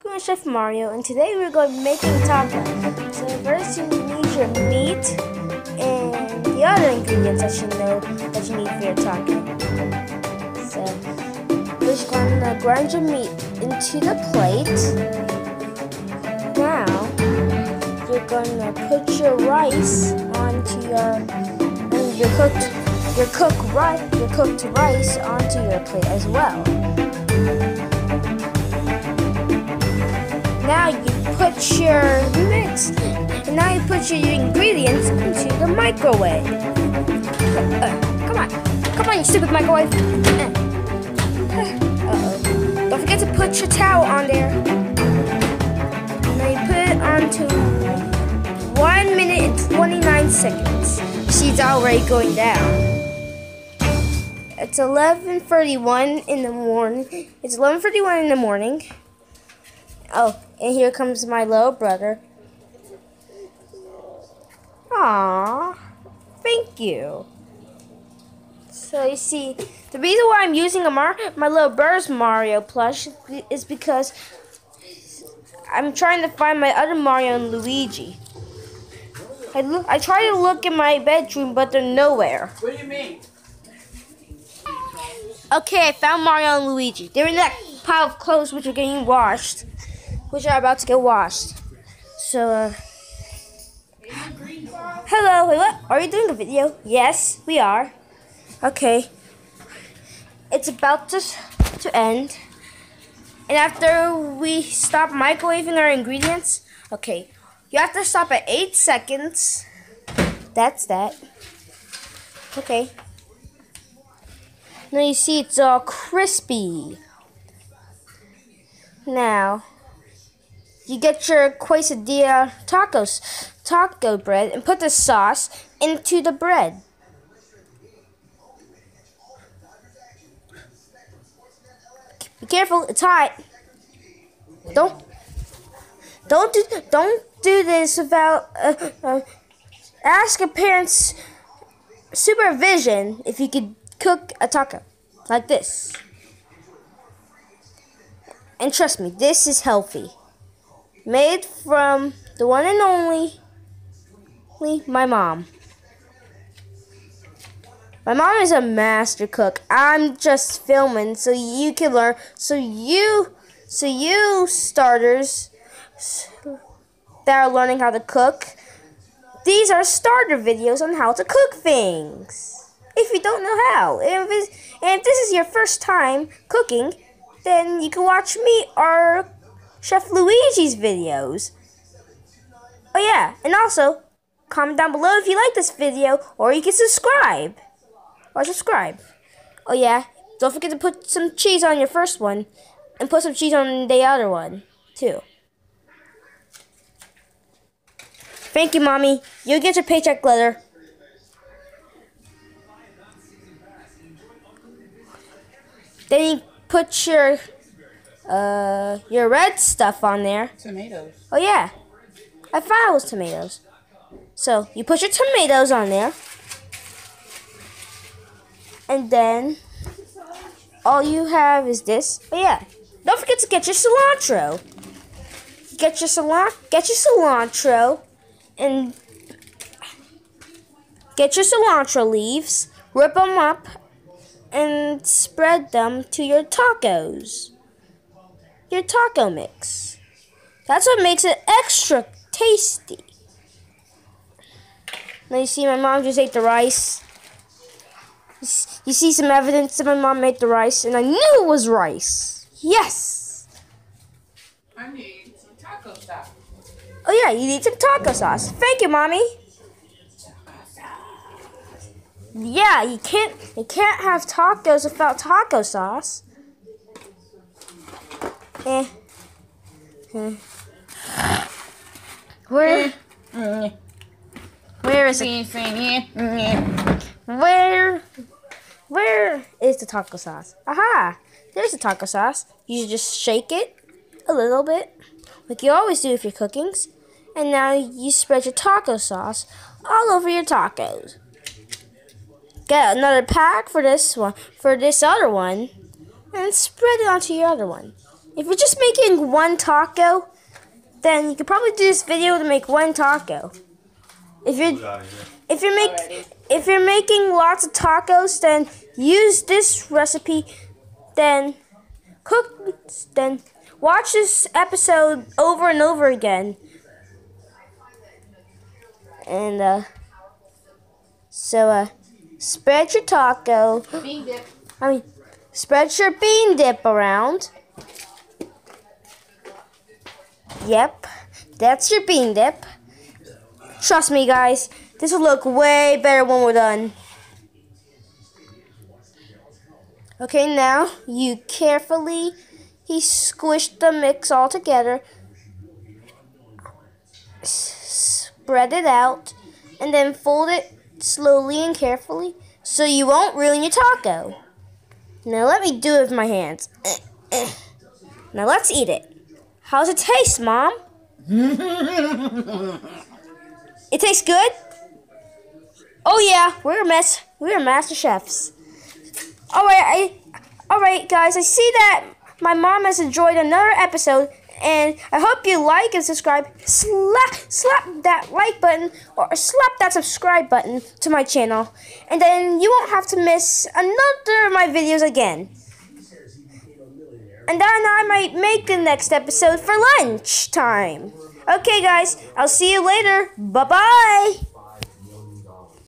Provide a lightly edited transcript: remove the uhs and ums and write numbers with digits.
I'm Chef Mario, and today we're going to be making taco. So first you need your meat and the other ingredients that you need for your taco. So first you're going to grind your meat into the plate. Now you're going to put your rice onto your cooked rice onto your plate as well. Now you put your mix, and now you put your ingredients into the microwave. Come on, you stupid microwave. Uh-oh. Don't forget to put your towel on there. Now you put it onto 1 minute and 29 seconds. See, it's already going down. It's 11:31 in the morning. It's 11:31 in the morning. Oh, and here comes my little brother. Aww, thank you. So you see, the reason why I'm using my little brother's Mario plush is because I'm trying to find my other Mario and Luigi. I try to look in my bedroom, but they're nowhere. What do you mean? Okay, I found Mario and Luigi. They're in that pile of clothes which are getting washed. Which are about to get washed. So, hello, wait, what? Are you doing a video? Yes, we are. Okay. It's about to end. And after we stop microwaving our ingredients, okay, you have to stop at 8 seconds. That's that. Okay. Now you see it's all crispy. Now, you get your quesadilla taco bread and put the sauce into the bread. Be careful, it's hot. Don't do this without ask your parents' supervision if you could cook a taco like this. And trust me, this is healthy. Made from the one and only my mom. My mom is a master cook. I'm just filming so you can learn. So you starters that are learning how to cook, these are starter videos on how to cook things. If you don't know how, and if this is your first time cooking, then you can watch me or Chef Luigi's videos. Oh yeah, and also, comment down below if you like this video, or you can subscribe. Oh yeah, don't forget to put some cheese on your first one, and put some cheese on the other one, too. Thank you, Mommy. You'll get your paycheck letter. Then you put your red stuff on there. Tomatoes. Oh yeah, I thought it was tomatoes. So you put your tomatoes on there, and then all you have is this. Oh yeah, don't forget to get your cilantro. Get your cilantro, and get your cilantro leaves. Rip them up and spread them to your tacos. Your taco mix. That's what makes it extra tasty. Now you see my mom just ate the rice. You see some evidence that my mom made the rice, and I knew it was rice. Yes! I need some taco sauce. Oh yeah, you need some taco sauce. Thank you, Mommy. Yeah, you can't have tacos without taco sauce. Where is it? Where is the taco sauce? Aha! There's the taco sauce. You just shake it a little bit, like you always do if you're cooking. And now you spread your taco sauce all over your tacos. Get another pack for this other one, and spread it onto your other one. If you're just making one taco, then you could probably do this video to make one taco. If you're making lots of tacos, then use this recipe. Then watch this episode over and over again. And spread your taco. Bean dip. Spread your bean dip around. Yep, that's your bean dip. Trust me, guys, this will look way better when we're done. Okay, now you carefully squish the mix all together. Spread it out, and then fold it slowly and carefully so you won't ruin your taco. Now let me do it with my hands. Now let's eat it. How's it taste, Mom? It tastes good? Oh yeah, we're master chefs. Alright guys, I see that my mom has enjoyed another episode, and I hope you like and subscribe. Slap that like button or slap that subscribe button to my channel, and then you won't have to miss another of my videos again. And then I might make the next episode for lunch time. Okay guys, I'll see you later. Bye-bye.